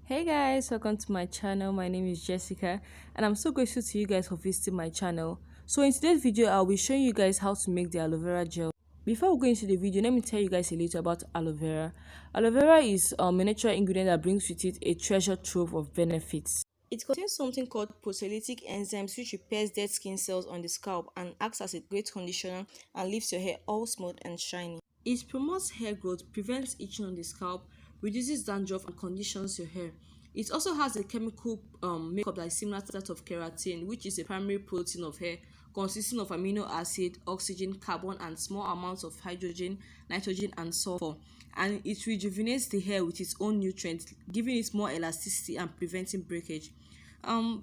Hey guys, welcome to my channel. My name is Jessica and I'm so grateful to you guys for visiting my channel. So in today's video, I'll be showing you guys how to make the aloe vera gel. Before we go into the video, let me tell you guys a little about aloe vera. Aloe vera is a natural ingredient that brings with it a treasure trove of benefits. It contains something called proteolytic enzymes which repairs dead skin cells on the scalp and acts as a great conditioner and leaves your hair all smooth and shiny. It promotes hair growth, prevents itching on the scalp, reduces dandruff, and conditions your hair. It also has a chemical makeup that is similar to that of keratin, which is a primary protein of hair consisting of amino acid, oxygen, carbon, and small amounts of hydrogen, nitrogen, and sulfur. And it rejuvenates the hair with its own nutrients, giving it more elasticity and preventing breakage.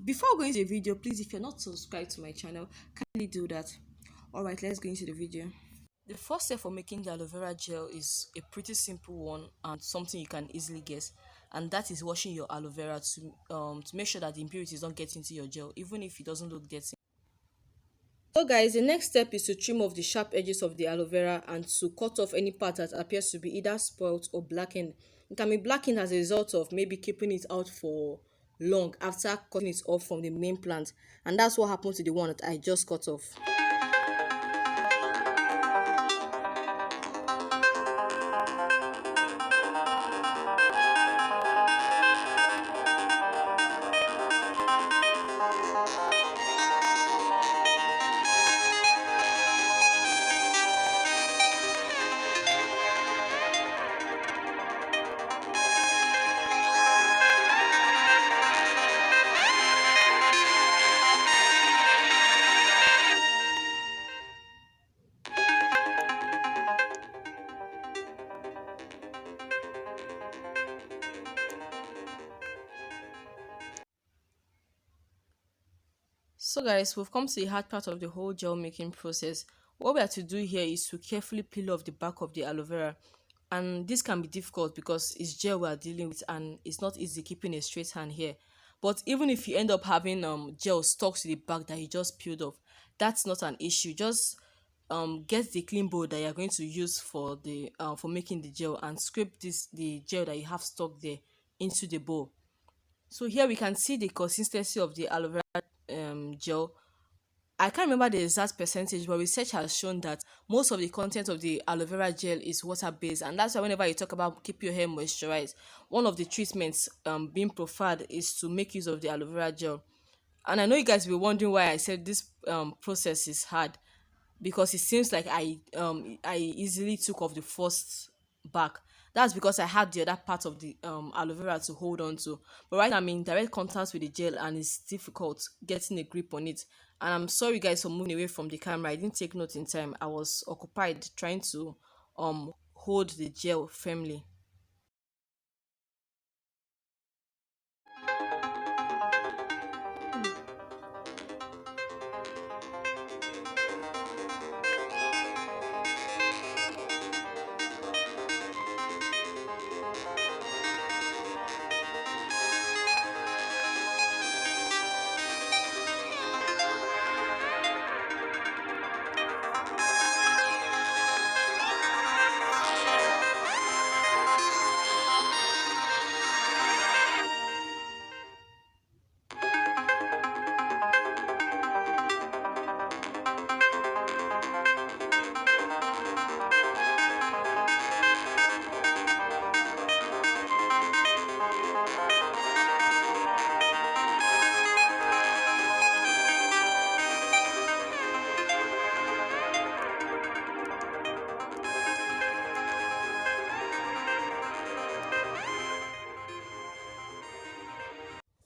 Before going to the video, please, if you're not subscribed to my channel, kindly do that. Alright, let's go into the video. The first step for making the aloe vera gel is a pretty simple one and something you can easily guess, and that is washing your aloe vera to make sure that the impurities don't get into your gel, even if it doesn't look dirty. So guys, the next step is to trim off the sharp edges of the aloe vera and to cut off any part that appears to be either spoiled or blackened. It can be blackened as a result of maybe keeping it out for long after cutting it off from the main plant, and that's what happened to the one that I just cut off. So guys, we've come to the hard part of the whole gel making process. What we have to do here is to carefully peel off the back of the aloe vera. And this can be difficult because it's gel we are dealing with and it's not easy keeping a straight hand here. But even if you end up having gel stuck to the back that you just peeled off, that's not an issue. Just get the clean bowl that you're going to use for making the gel and scrape the gel that you have stuck there into the bowl. So here we can see the consistency of the aloe vera gel. I can't remember the exact percentage, but research has shown that most of the content of the aloe vera gel is water based, and that's why whenever you talk about keep your hair moisturized, one of the treatments being preferred is to make use of the aloe vera gel. And I know you guys will be wondering why I said this process is hard, because it seems like I easily took off the first back. That's because I had the other part of the aloe vera to hold on to. But right now I'm in direct contact with the gel and it's difficult getting a grip on it. And I'm sorry guys for moving away from the camera. I didn't take note in time. I was occupied trying to hold the gel firmly.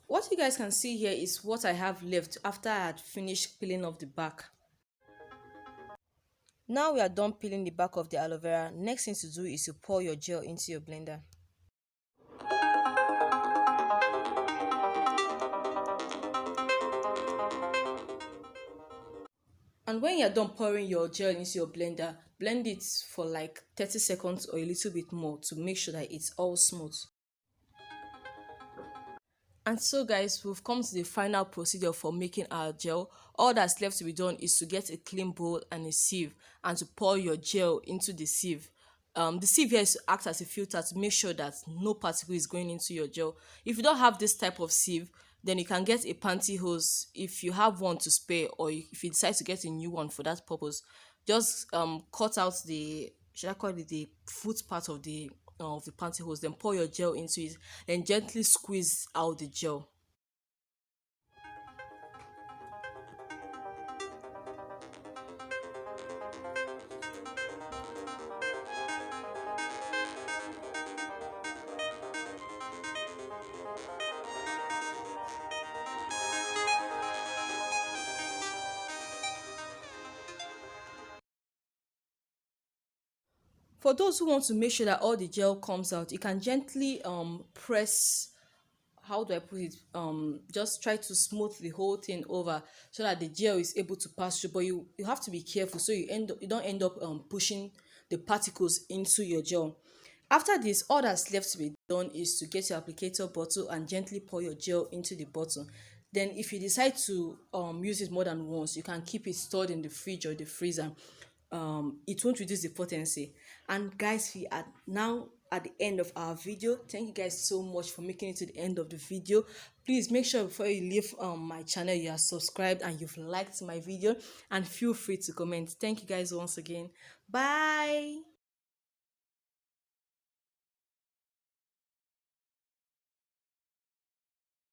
What you guys can see here is what I have left after I had finished peeling off the back. Now we are done peeling the back of the aloe vera. Next thing to do is to pour your gel into your blender. And when you're done pouring your gel into your blender, blend it for like 30 seconds or a little bit more to make sure that it's all smooth. And so guys, we've come to the final procedure for making our gel. All that's left to be done is to get a clean bowl and a sieve and to pour your gel into the sieve. The sieve here is to act as a filter to make sure that no particle is going into your gel. If you don't have this type of sieve, then you can get a pantyhose if you have one to spare, or if you decide to get a new one for that purpose. Just cut out the, should I call it, the foot part of the pantyhose, then pour your gel into it, then gently squeeze out the gel. For those who want to make sure that all the gel comes out, you can gently press, how do I put it? Just try to smooth the whole thing over so that the gel is able to pass through. But you have to be careful so you don't end up pushing the particles into your gel. After this, all that's left to be done is to get your applicator bottle and gently pour your gel into the bottle. Then if you decide to use it more than once, you can keep it stored in the fridge or the freezer. It won't reduce the potency. And guys, we are now at the end of our video. Thank you guys so much for making it to the end of the video. Please make sure before you leave my channel you are subscribed and you've liked my video, and feel free to comment. Thank you guys once again. Bye.